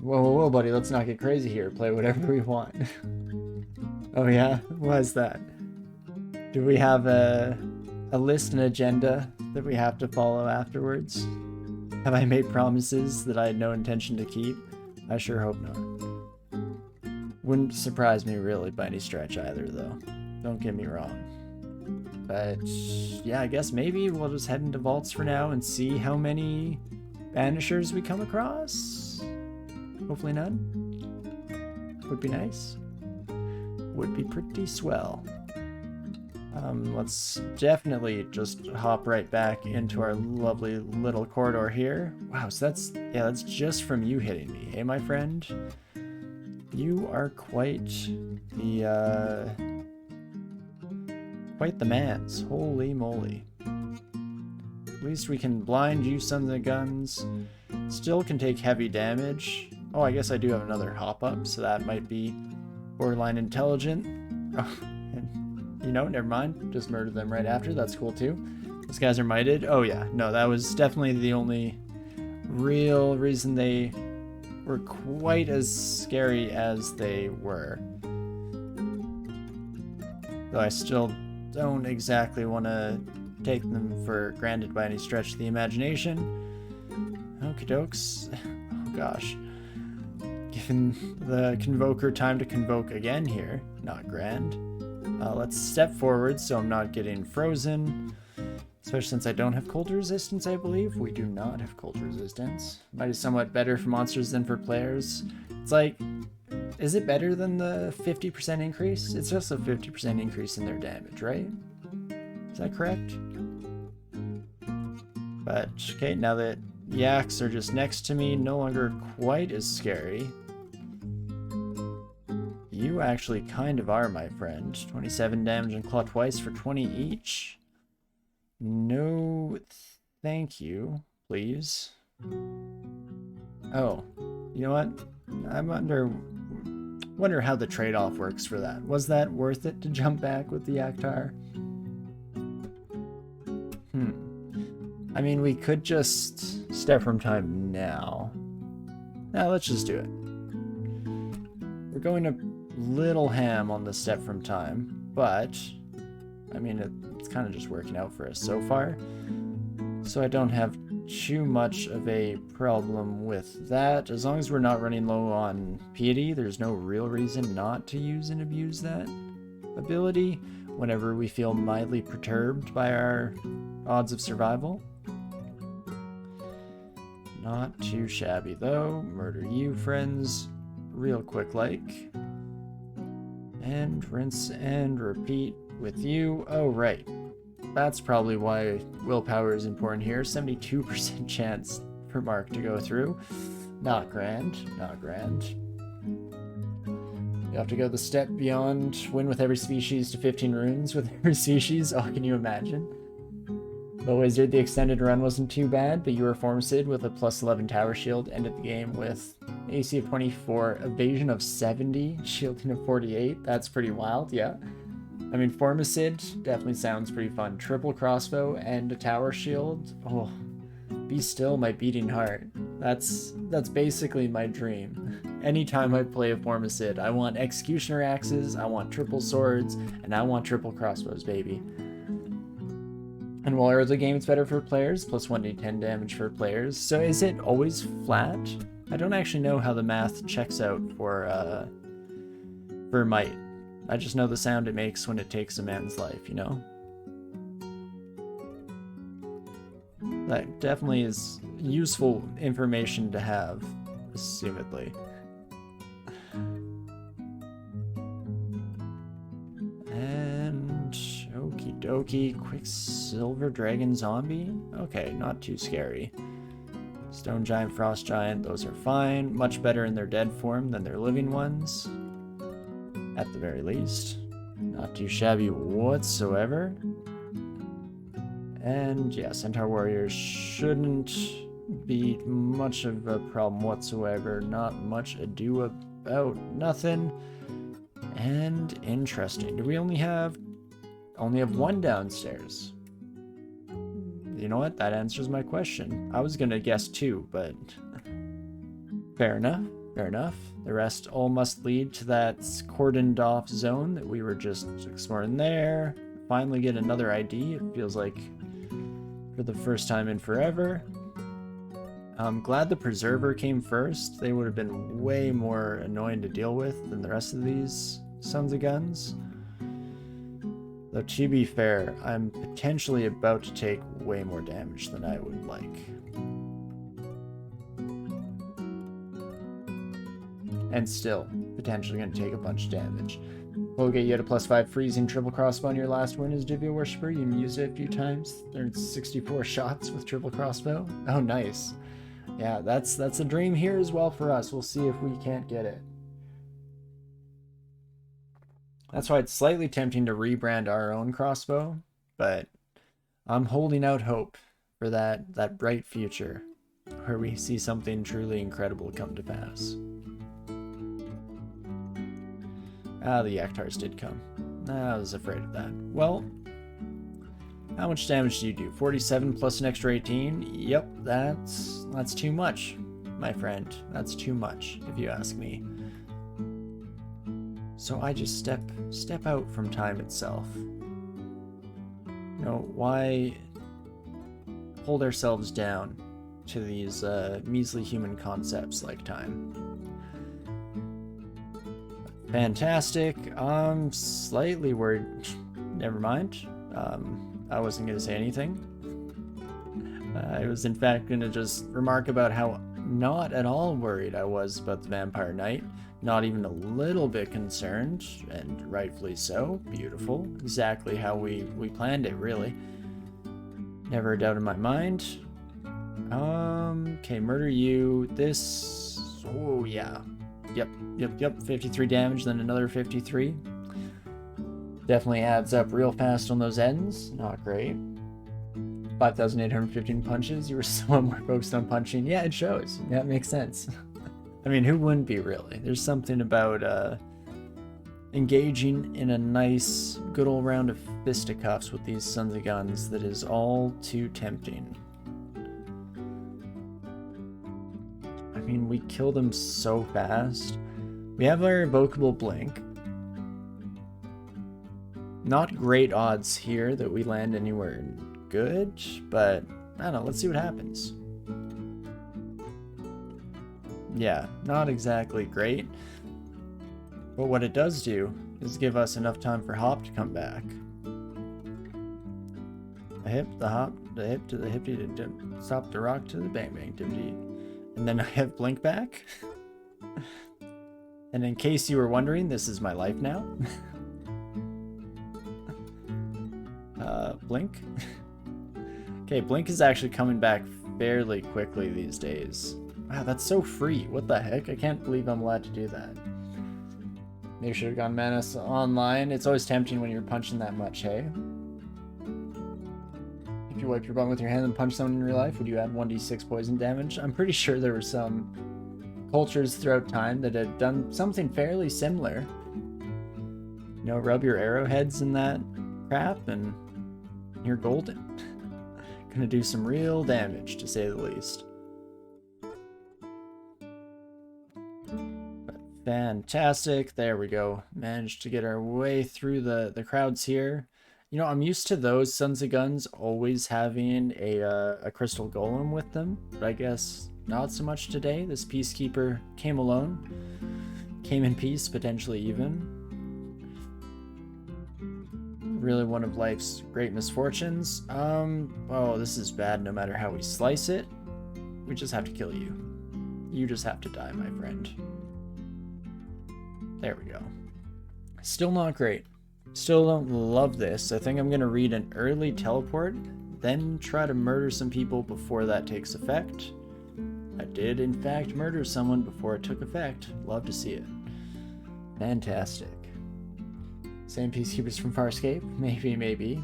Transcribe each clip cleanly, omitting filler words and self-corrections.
Whoa, whoa, whoa, buddy, let's not get crazy here. Play whatever we want. Oh yeah? Why is that? Do we have a list and agenda that we have to follow afterwards? Have I made promises that I had no intention to keep? I sure hope not. Wouldn't surprise me really by any stretch either, though. Don't get me wrong. But yeah, I guess maybe we'll just head into vaults for now and see how many banishers we come across. Hopefully none. Would be nice. Would be pretty swell. Let's definitely just hop right back into our lovely little corridor here. Wow, so that's just from you hitting me, hey my friend? You are quite the mans. Holy moly. At least we can blind you sons of guns. Still can take heavy damage. Oh, I guess I do have another hop up, so that might be borderline intelligent. Oh, and you know, never mind. Just murder them right after. That's cool too. These guys are mighted. Oh yeah, no, that was definitely the only real reason they were quite as scary as they were. Though I still don't exactly want to take them for granted by any stretch of the imagination. Okie dokes. Oh gosh. Given the Convoker time to convoke again here. Not grand. Let's step forward so I'm not getting frozen. Especially since I don't have cold resistance, I believe. We do not have cold resistance. Might be somewhat better for monsters than for players. It's like, is it better than the 50% increase? It's just a 50% increase in their damage, right? Is that correct? But, okay, now that yaks are just next to me, no longer quite as scary. You actually kind of are, my friend. 27 damage and claw twice for 20 each. No, thank you, please. Oh, you know what? I wonder how the trade-off works for that. Was that worth it to jump back with the Yaktar? I mean, we could just step from time now. Now, let's just do it. We're going a little ham on the step from time, but I mean, it's kind of just working out for us so far. So I don't have too much of a problem with that. As long as we're not running low on piety, there's no real reason not to use and abuse that ability whenever we feel mildly perturbed by our odds of survival. Not too shabby though. Murder you, friends, real quick like. And rinse and repeat with you. Oh, right. That's probably why willpower is important here. 72% chance for Mark to go through. Not grand. Not grand. You have to go the step beyond win with every species to 15 runes with every species. Oh, can you imagine? The wizard, the extended run wasn't too bad, but you were Formicid with a plus 11 tower shield, ended the game with AC of 24, evasion of 70, shielding of 48. That's pretty wild, yeah. I mean, Formicid definitely sounds pretty fun. Triple crossbow and a tower shield. Oh, be still my beating heart. That's basically my dream. Anytime I play a Formicid, I want executioner axes, I want triple swords, and I want triple crossbows, baby. And while early game it's better for players, plus 1d10 damage for players. So is it always flat? I don't actually know how the math checks out for might. I just know the sound it makes when it takes a man's life, you know? That definitely is useful information to have, assumedly. And okie dokie, Quicksilver Dragon Zombie? Okay, not too scary. Stone Giant, Frost Giant, those are fine. Much better in their dead form than their living ones. At the very least. Not too shabby whatsoever. And yeah, Centaur Warriors shouldn't be much of a problem whatsoever. Not much ado about nothing. And interesting. Do we only have one downstairs? You know what? That answers my question. I was gonna guess two, but fair enough. Fair enough. The rest all must lead to that cordoned off zone that we were just exploring there. Finally get another ID. It feels like for the first time in forever. I'm glad the Preserver came first. They would have been way more annoying to deal with than the rest of these sons of guns. Though to be fair, I'm potentially about to take way more damage than I would like. And still, potentially going to take a bunch of damage. Colgate, you had a +5 freezing triple crossbow on your last win as Divya Worshipper. You used it a few times. There's 64 shots with triple crossbow. Oh, nice. Yeah, that's a dream here as well for us. We'll see if we can't get it. That's why it's slightly tempting to rebrand our own crossbow, but I'm holding out hope for that bright future where we see something truly incredible come to pass. Ah, the Yaktars did come. I was afraid of that. Well, how much damage do you do? 47 plus an extra 18? Yep, that's too much, my friend. That's too much, if you ask me. So I just step out from time itself. You know, why hold ourselves down to these measly human concepts like time? Fantastic. I'm slightly worried. Never mind. I wasn't going to say anything. I was in fact going to just remark about how not at all worried I was about the Vampire Knight. Not even a little bit concerned, and rightfully so. Beautiful. Exactly how we planned it, really. Never a doubt in my mind. Okay, murder you. This... Oh, yeah. Yep. 53 damage, then another 53. Definitely adds up real fast on those ends. Not great. 5,815 punches. You were so more focused on punching. Yeah, it shows. That makes sense. I mean, who wouldn't be, really? There's something about engaging in a nice, good old round of fisticuffs with these sons of guns that is all too tempting. I mean, we kill them so fast. We have our Evocable Blink. Not great odds here that we land anywhere good, but I don't know, let's see what happens. Yeah, not exactly great. But what it does do is give us enough time for Hop to come back. The hip, the hop, the hip to the hippy to dip, stop the rock to the bang bang dippity. And then I have Blink back. And in case you were wondering, this is my life now. Blink. Okay, Blink is actually coming back fairly quickly these days. Wow, that's so free. What the heck? I can't believe I'm allowed to do that. Maybe should have gone Manus online. It's always tempting when you're punching that much, hey? If you wipe your bum with your hand and punch someone in real life, would you add 1d6 poison damage? I'm pretty sure there were some cultures throughout time that had done something fairly similar. You know, rub your arrowheads in that crap and you're golden. Gonna do some real damage, to say the least. But fantastic. There we go. Managed to get our way through the crowds here. You know, I'm used to those Sons of Guns always having a Crystal Golem with them, but I guess not so much today. This Peacekeeper came alone. Came in peace, potentially even. Really one of life's great misfortunes. Oh, this is bad no matter how we slice it. We just have to kill you. You just have to die, my friend. There we go. Still not great. Still don't love this. I think I'm gonna read an early teleport, then try to murder some people before that takes effect. I did, in fact, murder someone before it took effect. Love to see it. Fantastic. Same Peacekeepers from Farscape? Maybe.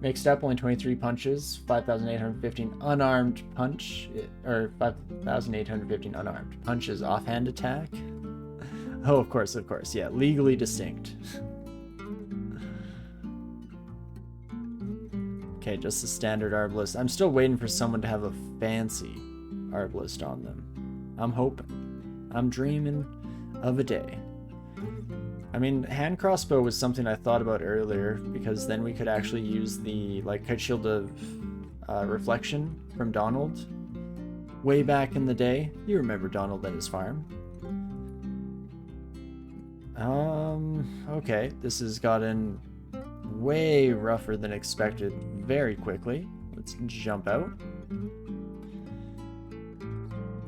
Mixed up, only 23 punches, 5,815 unarmed punch, or 5,815 unarmed punches offhand attack. Oh, of course, yeah, legally distinct. Okay, just a standard Arbalist. I'm still waiting for someone to have a fancy Arbalist on them. I'm hoping I'm dreaming of a day. I mean, hand crossbow was something I thought about earlier, because then we could actually use the, like, kite shield of reflection from Donald way back in the day. You remember Donald and his farm. Okay, this has gotten way rougher than expected very quickly. Let's jump out.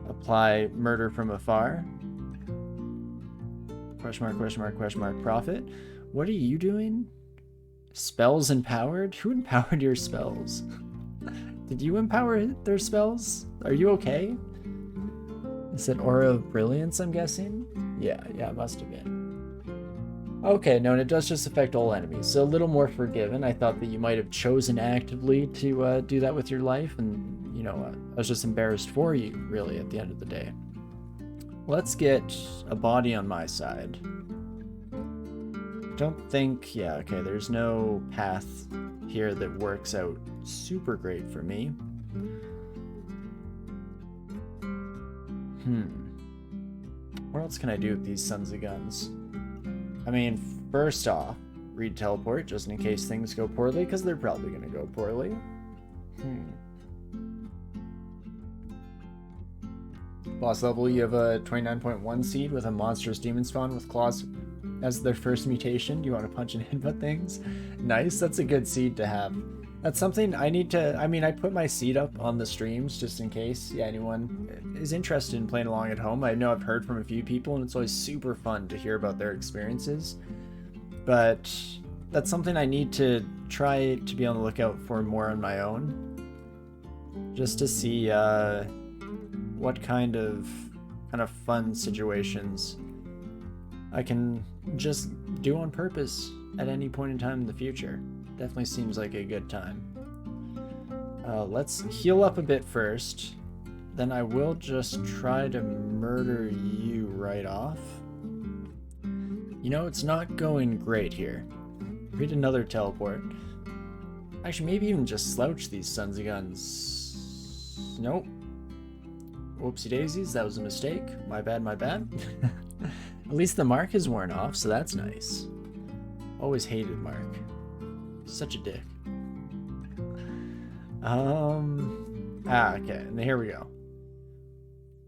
Apply murder from afar. Question mark, question mark, question mark, profit. What are you doing? Spells empowered? Who empowered your spells? Did you empower their spells? Are you okay? Is it Aura of Brilliance, I'm guessing? Yeah, it must have been. Okay, no, and it does just affect all enemies, so a little more forgiven. I thought that you might have chosen actively to do that with your life, and, you know, I was just embarrassed for you, really, at the end of the day. Let's get a body on my side. Don't think, yeah, okay, there's no path here that works out super great for me. What else can I do with these sons of guns? I mean, first off, read teleport, just in case things go poorly, because they're probably going to go poorly. Boss level, you have a 29.1 seed with a monstrous demon spawn with claws as their first mutation. You want to punch and headbutt things? Nice, that's a good seed to have. That's something I need to, I mean, I put my seed up on the streams just in case anyone is interested in playing along at home. I know I've heard from a few people, and it's always super fun to hear about their experiences. But that's something I need to try to be on the lookout for more on my own. Just to see what kind of fun situations I can just do on purpose at any point in time in the future. Definitely seems like a good time. Let's heal up a bit first. Then I will just try to murder you right off. You know, it's not going great here. Read another teleport. Actually, maybe even just slouch these sons of guns. Nope. Whoopsie daisies, that was a mistake. My bad, my bad. At least the mark is worn off, so that's nice. Always hated Mark. Such a dick. Okay, and here we go.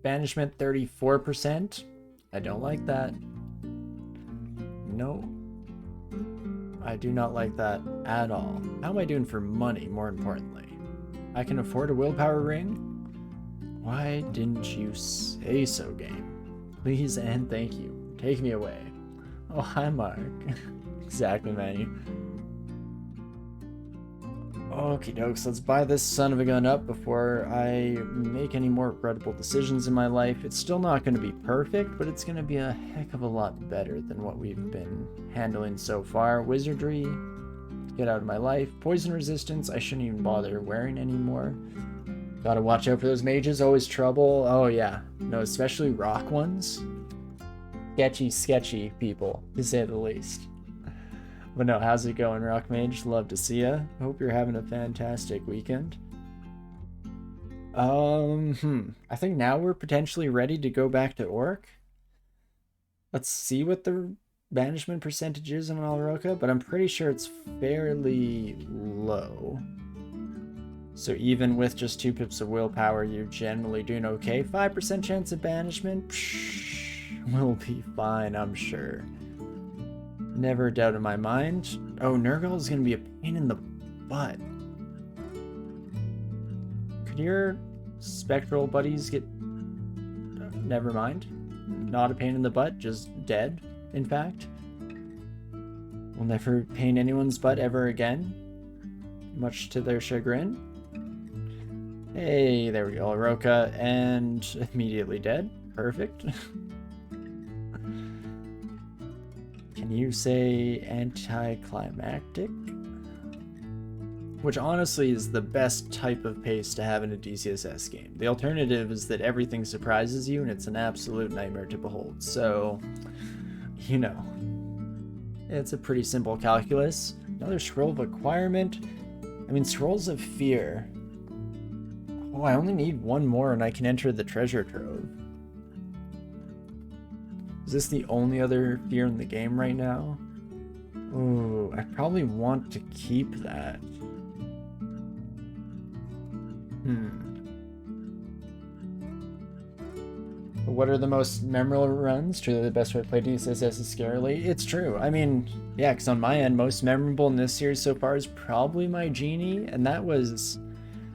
Banishment 34%. I don't like that. No. I do not like that at all. How am I doing for money, more importantly? I can afford a willpower ring? Why didn't you say so, game? Please and thank you. Take me away. Oh, hi, Mark. Exactly, man. Okie dokes, let's buy this son of a gun up before I make any more regrettable decisions in my life. It's still not going to be perfect, but it's going to be a heck of a lot better than what we've been handling so far. Wizardry, get out of my life. Poison resistance, I shouldn't even bother wearing anymore. Gotta watch out for those mages, always trouble. Oh yeah, no, especially rock ones. Sketchy people, to say the least. But no, how's it going, Rock Mage? Love to see ya. Hope you're having a fantastic weekend. I think now we're potentially ready to go back to Orc. Let's see what the banishment percentage is on Alroka, but I'm pretty sure it's fairly low. So even with just 2 pips of willpower, you're generally doing okay. 5% chance of banishment? Psh, we'll be fine, I'm sure. Never a doubt in my mind. Oh, Nurgle is going to be a pain in the butt. Could your spectral buddies get... Never mind. Not a pain in the butt, just dead, in fact. Will never pain anyone's butt ever again. Much to their chagrin. Hey, there we go. Aroka, and immediately dead. Perfect. Can you say anticlimactic? Which honestly is the best type of pace to have in a DCSS game. The alternative is that everything surprises you and it's an absolute nightmare to behold. So, you know, it's a pretty simple calculus. Another scroll of acquirement. I mean, scrolls of fear. Oh, I only need one more and I can enter the treasure trove. Is this the only other fear in the game right now? Ooh, I probably want to keep that. But what are the most memorable runs? Truly the best way to play DCSS is scarily. It's true. I mean, yeah, because on my end, most memorable in this series so far is probably my Genie, and that was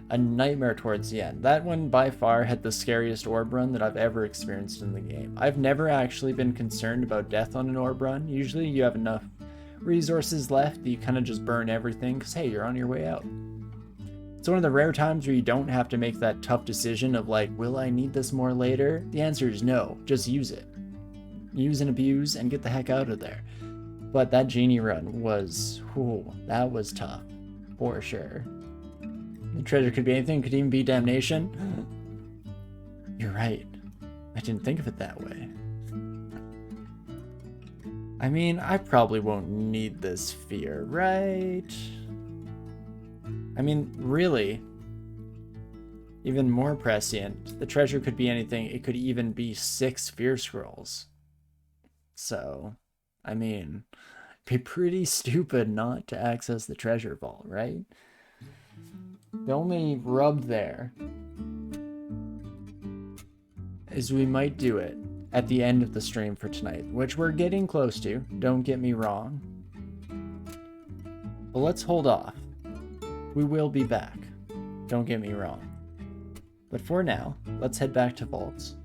a nightmare towards the end. That one by far had the scariest orb run that I've ever experienced in the game. I've never actually been concerned about death on an orb run. Usually you have enough resources left that you kind of just burn everything because, hey, you're on your way out. It's one of the rare times where you don't have to make that tough decision of like, will I need this more later? The answer is no, just use it. Use and abuse and get the heck out of there. But that Genie run was, that was tough, for sure. The treasure could be anything, could even be damnation. You're right. I didn't think of it that way. I mean, I probably won't need this fear, right? I mean, really, even more prescient, the treasure could be anything. It could even be 6 fear scrolls. So, I mean, it'd be pretty stupid not to access the treasure vault, right? The only rub there is we might do it at the end of the stream for tonight, which we're getting close to, don't get me wrong. But let's hold off. We will be back, don't get me wrong. But for now, let's head back to vaults.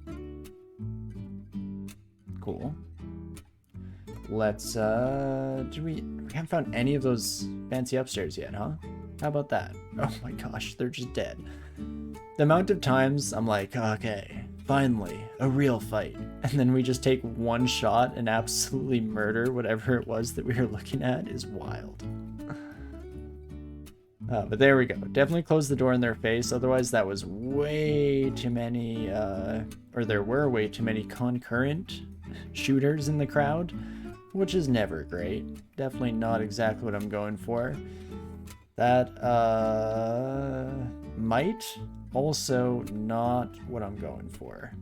Cool. Let's, we haven't found any of those fancy upstairs yet, huh? How about that? Oh my gosh, they're just dead. The amount of times I'm like, okay, finally, a real fight. And then we just take one shot and absolutely murder whatever it was that we were looking at is wild. But there we go. Definitely close the door in their face. Otherwise, that was way too many, or there were way too many concurrent shooters in the crowd, which is never great. Definitely not exactly what I'm going for. That, might also not what I'm going for.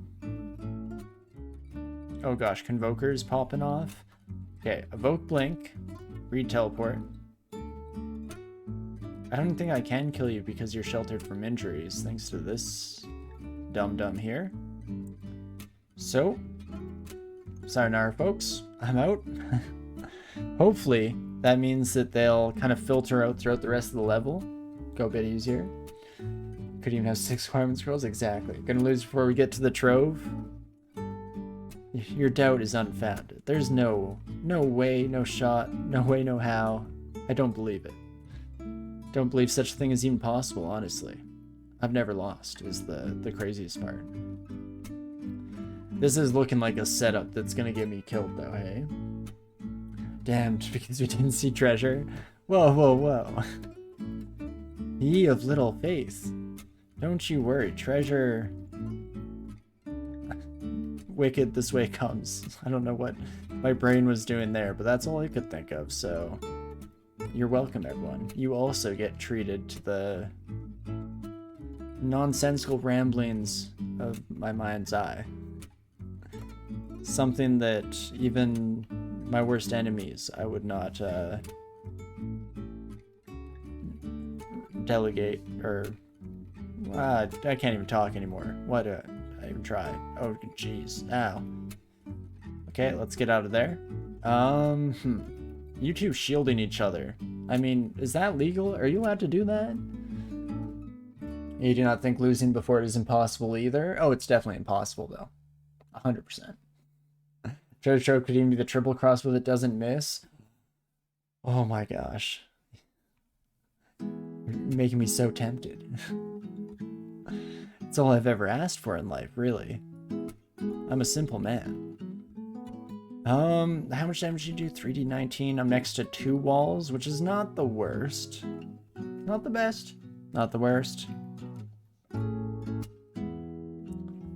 Oh gosh, Convoker's popping off. Okay, evoke Blink, read Teleport. I don't think I can kill you because you're sheltered from injuries, thanks to this dum-dum here. So, sayonara folks, I'm out. Hopefully, that means that they'll kind of filter out throughout the rest of the level. Go a bit easier. Could even have 6 requirement scrolls, exactly. Gonna lose before we get to the trove. Your doubt is unfounded. There's no way, no shot, no way, no how. I don't believe it. Don't believe such a thing is even possible, honestly. I've never lost, is the craziest part. This is looking like a setup that's gonna get me killed, though, hey? Damned, because we didn't see treasure. Whoa, whoa, whoa. Ye of little faith. Don't you worry, treasure... Wicked this way comes. I don't know what my brain was doing there, but that's all I could think of, so... You're welcome, everyone. You also get treated to the nonsensical ramblings of my mind's eye. Something that even my worst enemies I would not delegate, or I can't even talk anymore. Why do I even try? Oh, jeez. Ow. Okay, let's get out of there. You two shielding each other. I mean, is that legal? Are you allowed to do that? You do not think losing before it is impossible either? Oh, it's definitely impossible, though. 100%. Treasure trove could even be the triple cross with it doesn't miss. Oh my gosh. You're making me so tempted. It's all I've ever asked for in life, really. I'm a simple man. How much damage did you do? 3d19. I'm next to 2 walls, which is not the worst. Not the best. Not the worst.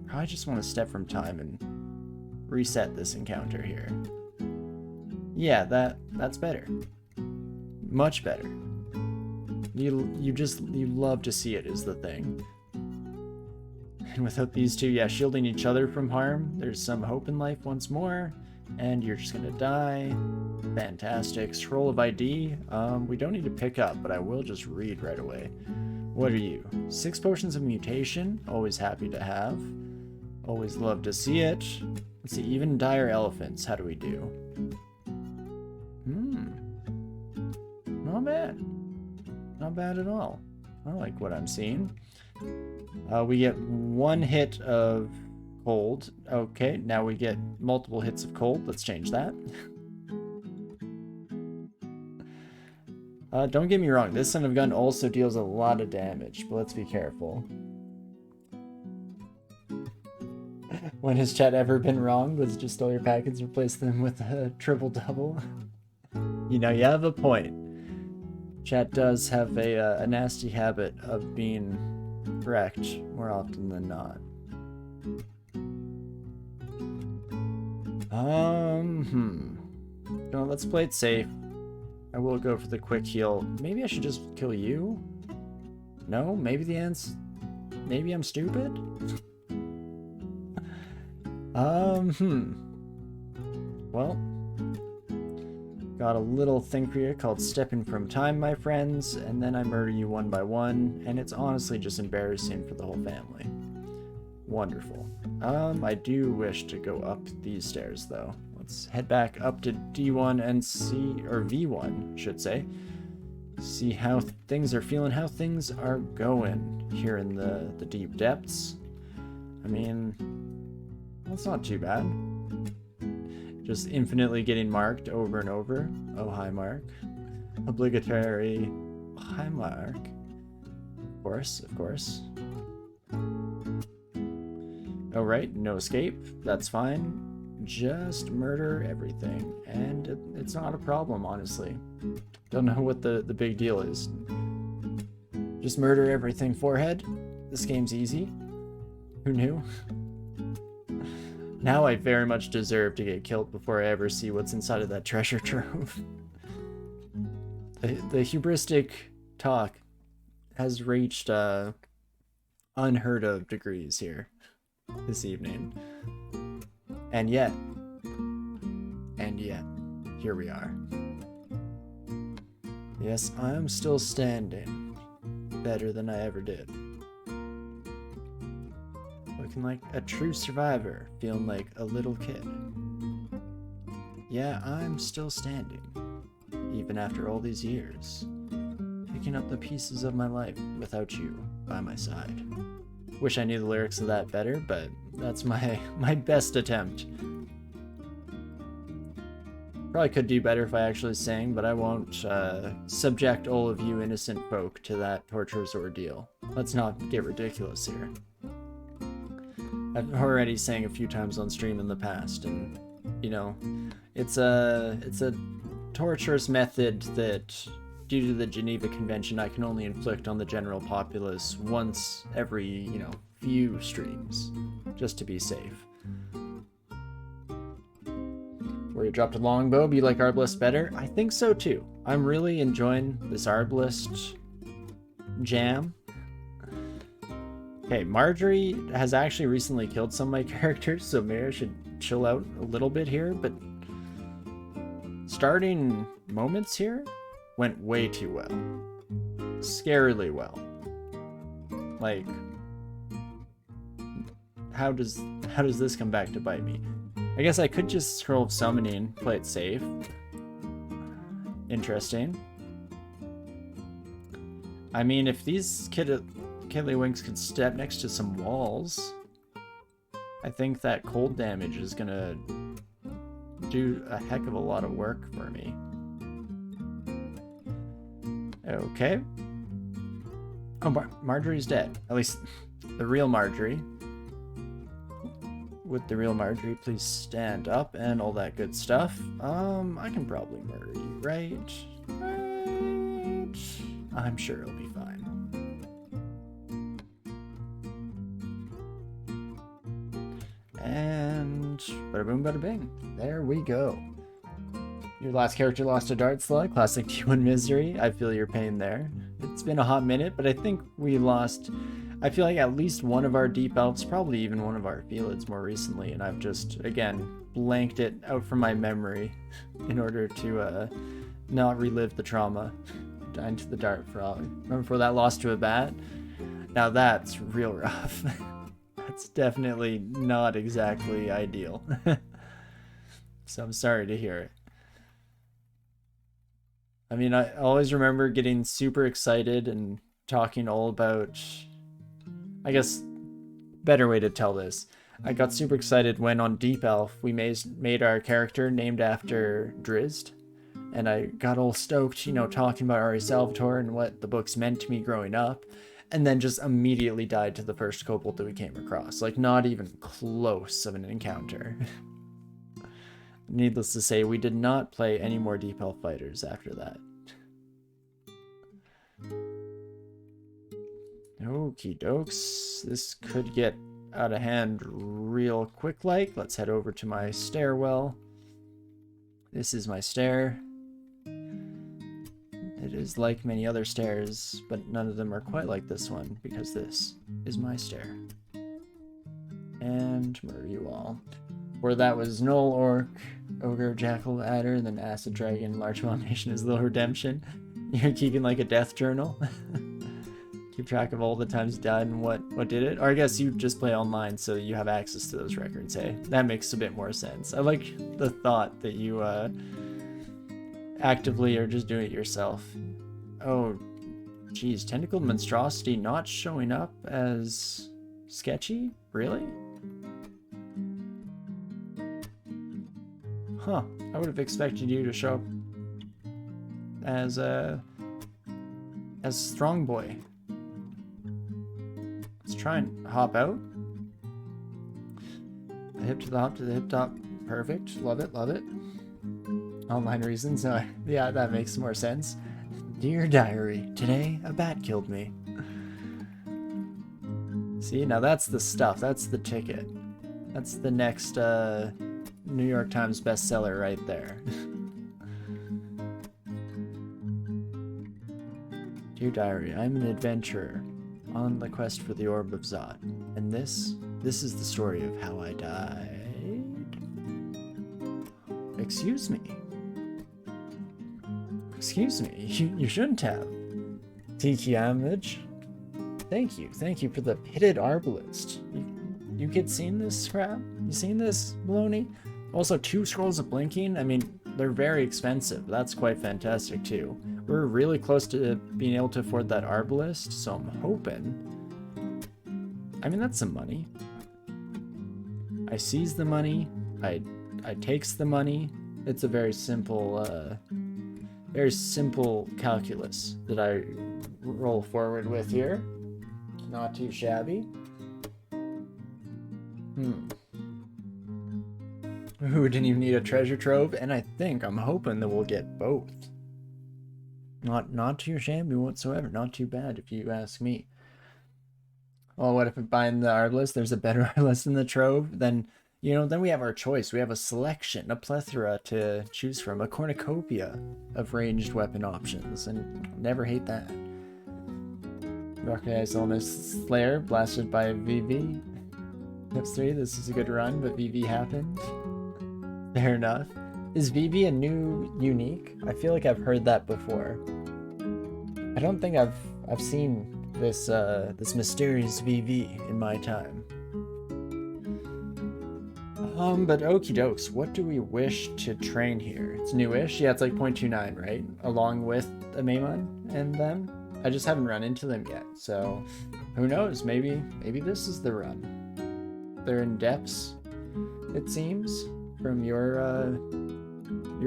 Probably just want to step from time and reset this encounter here. Yeah, that's better. Much better. You love to see it is the thing. And without these two, yeah, shielding each other from harm, there's some hope in life once more. And you're just gonna die. Fantastic. Scroll of ID. We don't need to pick up, but I will just read right away. What are you? 6 potions of mutation. Always happy to have. Always love to see it. Let's see, even dire elephants. How do we do? Not bad. Not bad at all. I like what I'm seeing. We get 1 hit of cold. Okay, now we get multiple hits of cold. Let's change that. Don't get me wrong, this son of gun also deals a lot of damage, but let's be careful. When has chat ever been wrong? Was just stole your packets and replace them with a triple-double? You know, you have a point. Chat does have a nasty habit of being correct more often than not. No, let's play it safe. I will go for the quick heal. Maybe I should just kill you? No? Maybe the answer... Maybe I'm stupid? Well, got a little thing for you called Stepping from Time, my friends, and then I murder you one by one, and it's honestly just embarrassing for the whole family. Wonderful. I do wish to go up these stairs, though. Let's head back up to D1 and see, or V1, should say. See how things are feeling, how things are going here in the deep depths. I mean, that's not too bad. Just infinitely getting marked over and over. Oh, hi, Mark. Obligatory. Hi, Mark. Of course, of course. Oh, right, no escape. That's fine. Just murder everything. And it's not a problem, honestly. Don't know what the big deal is. Just murder everything, forehead. This game's easy. Who knew? Now I very much deserve to get killed before I ever see what's inside of that treasure trove. The hubristic talk has reached unheard of degrees here this evening. And yet, here we are. Yes, I am still standing. Better than I ever did. Looking like a true survivor, feeling like a little kid. Yeah, I'm still standing, even after all these years, picking up the pieces of my life without you by my side. Wish I knew the lyrics of that better, but that's my best attempt. Probably could do better if I actually sang, but I won't subject all of you innocent folk to that torturous ordeal. Let's not get ridiculous here. I've already sang a few times on stream in the past, and you know, it's a torturous method that, due to the Geneva Convention, I can only inflict on the general populace once every, you know, few streams, just to be safe. Where you dropped a longbow, but you like Arbalest better? I think so too. I'm really enjoying this Arbalest jam. Okay, Marjorie has actually recently killed some of my characters, so maybe I should chill out a little bit here, but starting moments here went way too well. Scarily well. Like, how does this come back to bite me? I guess I could just scroll of summoning, play it safe. Interesting. I mean, if these Kiddlywinks could step next to some walls, I think that cold damage is gonna do a heck of a lot of work for me. Okay. Oh, Marjorie's dead. At least the real Marjorie. Would the real Marjorie please stand up and all that good stuff? I can probably murder you, right? I'm sure it'll be fine. And bada boom, bada bing. There we go. Your last character lost a dart slug. Classic T1 misery. I feel your pain there. It's been a hot minute, but I think we lost I feel like at least one of our deep elves, probably even one of our Felids more recently, and I've just, again, blanked it out from my memory in order to not relive the trauma. Dying to the dart frog. Remember for that loss to a bat? Now that's real rough. That's definitely not exactly ideal. So I'm sorry to hear it. I mean, I always remember getting super excited and talking all about, I guess, better way to tell this. I got super excited when on Deep Elf we made our character named after Drizzt. And I got all stoked, you know, talking about Ari Salvatore and what the books meant to me growing up. And then just immediately died to the first kobold that we came across. Like, not even close of an encounter. Needless to say, we did not play any more Deep Elf fighters after that. Okie dokes. This could get out of hand real quick like. Let's head over to my stairwell. This is my stair. It is like many other stairs, but none of them are quite like this one, because this is my stair. And murder you all. Where that was Gnoll, Orc, Ogre, Jackal, Adder, and then Acid Dragon, Large Abomination is Little Redemption. You're keeping like a death journal. Keep track of all the times you died and what did it. Or I guess you just play online so you have access to those records, hey? That makes a bit more sense. I like the thought that you actively are just doing it yourself. Oh, geez, Tentacled Monstrosity not showing up as sketchy? Really? Huh, I would have expected you to show up as Strong Boy. Let's try and hop out. The hip to the hop to the hip top. Perfect. Love it, love it. Online reasons. Yeah, that makes more sense. Dear Diary, today a bat killed me. See, now that's the stuff. That's the ticket. That's the next New York Times bestseller right there. Dear Diary, I'm an adventurer on the quest for the Orb of Zot, and this is the story of how I died. Excuse me. Excuse me, you shouldn't have. Tiki Image. Thank you for the pitted arbalist. You kids seen this crap? You seen this baloney? Also, 2 scrolls of blinking. I mean, they're very expensive. That's quite fantastic too. We're really close to being able to afford that arbalist, so I'm hoping. I mean, that's some money. I seize the money. I takes the money. It's a very simple calculus that I roll forward with here. Not too shabby. Ooh, didn't even need a treasure trove, and I'm hoping that we'll get both. Not too shabby whatsoever. Not too bad, if you ask me. Well, what if I find the arbalist? There's a better arbalist in the trove? Then, you know, then we have our choice. We have a selection, a plethora to choose from, a cornucopia of ranged weapon options, and never hate that. Recognize Illness Slayer, blasted by VV. Tips 3, this is a good run, but VV happened. Fair enough. Is VV a new unique? I feel like I've heard that before. I don't think I've seen this this mysterious VV in my time. But okie dokes, what do we wish to train here? It's newish? Yeah, it's like 0.29, right? Along with a Maimon and them? I just haven't run into them yet, so who knows? Maybe this is the run. They're in depths, it seems, from your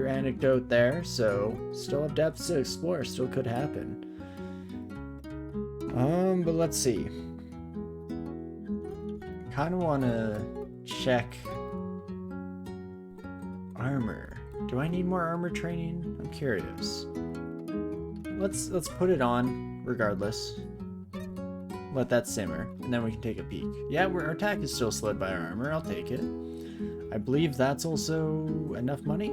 anecdote there, so still have depths to explore, still could happen. But let's see. Kinda wanna check armor. Do I need more armor training? I'm curious. Let's put it on regardless. Let that simmer, and then we can take a peek. Yeah, our attack is still slowed by our armor. I'll take it. I believe that's also enough money.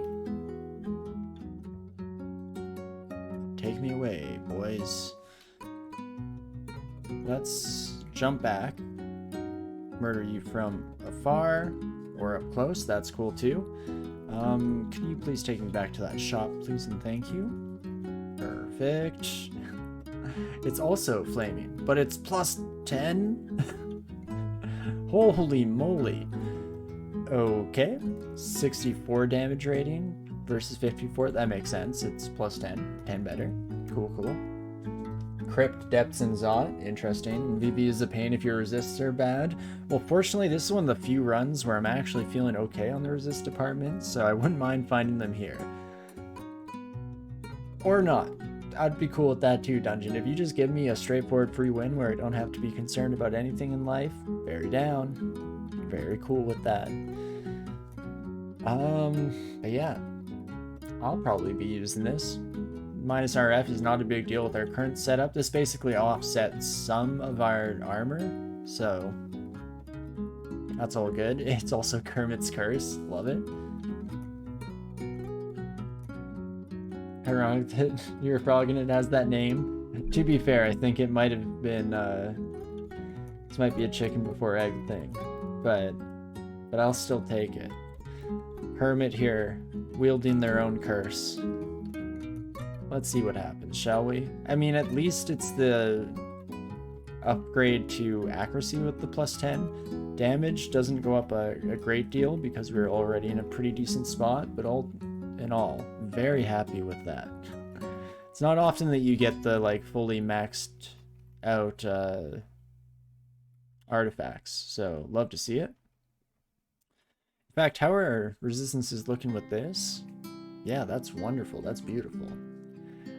Take me away, boys. Let's jump back, murder you from afar or up close. That's cool too. Can you please take me back to that shop, please, and thank you? Perfect. It's also flaming, but it's plus 10? Holy moly. Okay, 64 damage rating versus 54. That makes sense. It's plus 10. 10 better. Cool, cool. Crypt, Depths, and Zot. Interesting. VV is a pain if your resists are bad. Well, fortunately, this is one of the few runs where I'm actually feeling okay on the resist department, so I wouldn't mind finding them here. Or not. I'd be cool with that too, Dungeon. If you just give me a straightforward free win where I don't have to be concerned about anything in life, very down. Very cool with that. But yeah, I'll probably be using this. Minus RF is not a big deal with our current setup. This basically offsets some of our armor, so that's all good. It's also Kermit's Curse. Love it. Ironic that your frog in it has that name. To be fair, I think it might have been, this might be a chicken before egg thing, but I'll still take it. Hermit here, wielding their own curse. Let's see what happens, shall we? I mean, at least it's the upgrade to accuracy with the plus 10. Damage doesn't go up a great deal because we're already in a pretty decent spot, but all in all, very happy with that. It's not often that you get the like fully maxed out artifacts, so love to see it. In fact, how are our resistances looking with this? Yeah, that's wonderful. That's beautiful.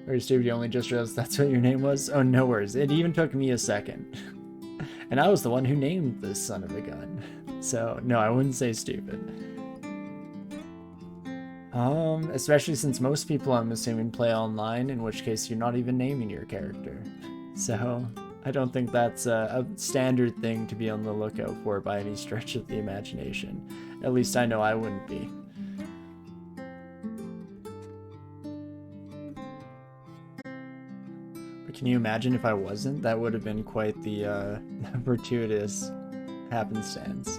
Very stupid, you only just realized that's what your name was? Oh, no worries. It even took me a second. And I was the one who named this son of a gun. So, no, I wouldn't say stupid. Especially since most people, I'm assuming, play online, in which case you're not even naming your character. So, I don't think that's a standard thing to be on the lookout for by any stretch of the imagination. At least I know I wouldn't be. But can you imagine if I wasn't? That would have been quite the fortuitous happenstance.